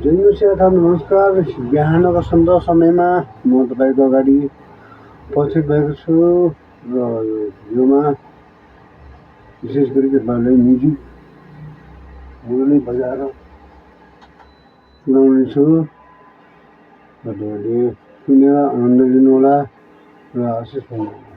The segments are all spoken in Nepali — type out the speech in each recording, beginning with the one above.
जन्मसिंह नमस्कार। बिहानको सन्ध्या समयमा म तपाईँको अगाडि उपस्थित भएको छु र योमा विशेष गरी तपाईँलाई म्युजिक मुरली बजाएर सुनाउने छु र तपाईँले सुनेर आनन्द लिनुहोला र आशिष पाउनुहोला।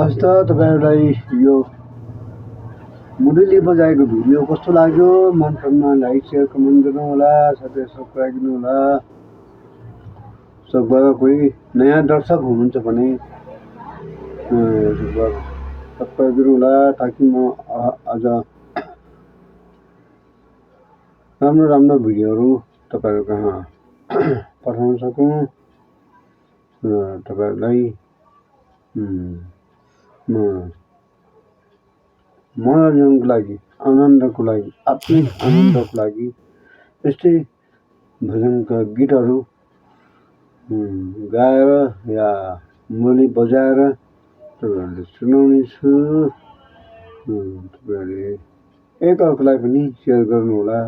हस्त तपाईँहरूलाई यो मुरली बजाएको भिडियो कस्तो लाग्यो? मन परमा लाइक सेयर कमेन्ट गर्नुहोला, साथै सब्सक्राइब गर्नुहोला। सबैबाट कोही नयाँ दर्शक हुनुहुन्छ भने सब्सक्राइब गर्नुहोला ताकि म अझ राम्रो राम्रो भिडियोहरू तपाईँहरू कहाँ पठाउन सकौँ र तपाईँहरूलाई मनोरञ्जनको लागि, आनन्दको लागि, आत्मिक आनन्दको लागि यस्तै भजनका गीतहरू गाएर या मुरली बजाएर तपाईँहरूले सुनाउने छु। तपाईँहरूले एकअर्कालाई पनि सेयर गर्नुहोला,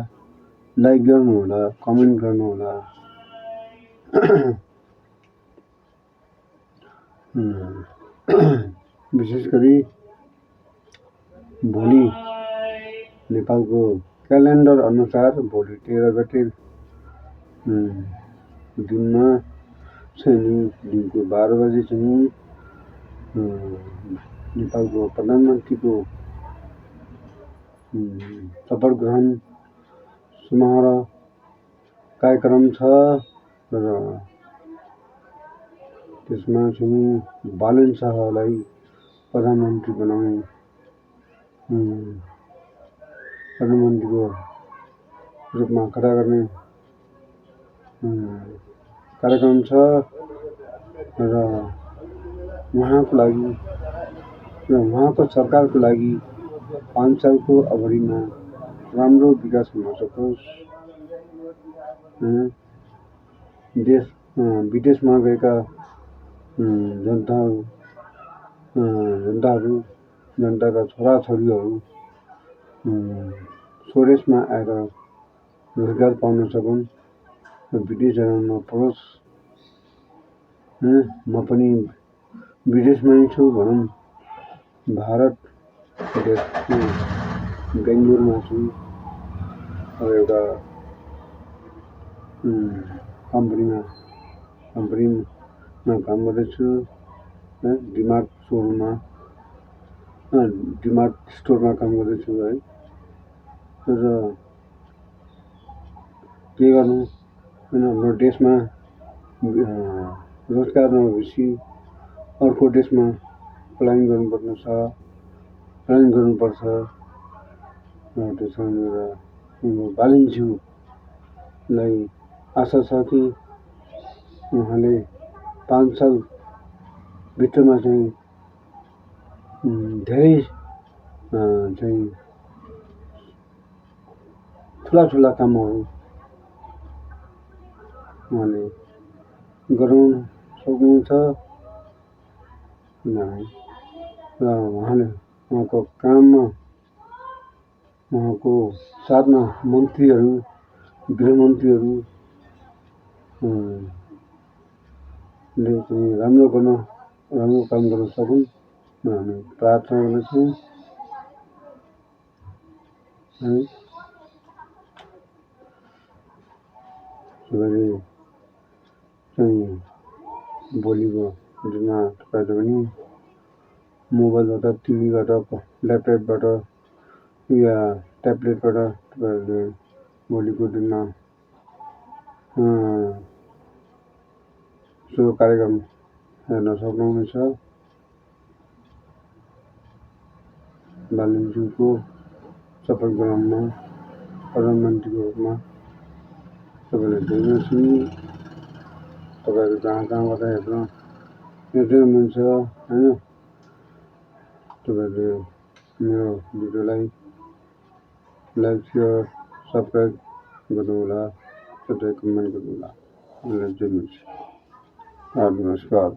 लाइक गर्नुहोला, कमेन्ट गर्नुहोला। विशेष गरी भोलि नेपालको क्यालेन्डर अनुसार भोलि 13 गते दिनमा चाहिँ दिनको 12 बजे चाहिँ नेपालको प्रधानमन्त्रीको शपथ ग्रहण समारोह कार्यक्रम छ र त्यसमा चाहिँ बालन शाहलाई प्रधानमन्त्री बनाउने प्रधानमन्त्रीको रूपमा खडा गर्ने कार्यक्रम छ र उहाँको लागि र उहाँको सरकारको लागि 5 सालको अवधिमा राम्रो विकास हुन सकोस्, विदेशमा गएका जनताका छोराछोरीहरू स्वदेशमा आएर रोजगार पाउन सकुन् र विदेश जान नपरोस्। म पनि विदेशमै छु भनौँ, भारत देशको बेङ्गलोरमा छु। अब एउटा कम्पनीमा काम गर्दैछु, डिमार्ट स्टोरमा काम गर्दैछु है। र के गर्नु, हाम्रो देशमा रोजगार नभएपछि अर्को देशमा पलायन गर्नुपर्छ। त्यसमा मेरा बालिन्ज्यूलाई आशा छ कि उहाँले 5 साल भित्रमा चाहिँ धेरै चाहिँ ठुला कामहरू उहाँले गराउन सक्नुहुन्छ र उहाँको काममा उहाँको साथमा गृहमन्त्रीहरू चाहिँ राम्रो काम गर्न सकुन् हामी प्रार्थना गर्दछौँ है। चाहिँ भोलिको दिनमा तपाईँले पनि मोबाइलबाट, टिभीबाट, ल्यापटपबाट या ट्याब्लेटबाट तपाईँहरूले भोलिको दिनमा सो कार्यक्रम हेर्न सक्नुहुनेछ। बालिन्ज्यूको शपथ ग्रहणमा प्रधानमन्त्रीको रूपमा तपाईँले देख्नुहोस् नि, तपाईँहरू कहाँबाट हेर्दै हुनुहुन्छ होइन। तपाईँहरूले मेरो भिडियोलाई लाइक, सेयर, सब्सक्राइब गर्नुहोला, कमेन्ट गर्नुहोला। नमस्कार।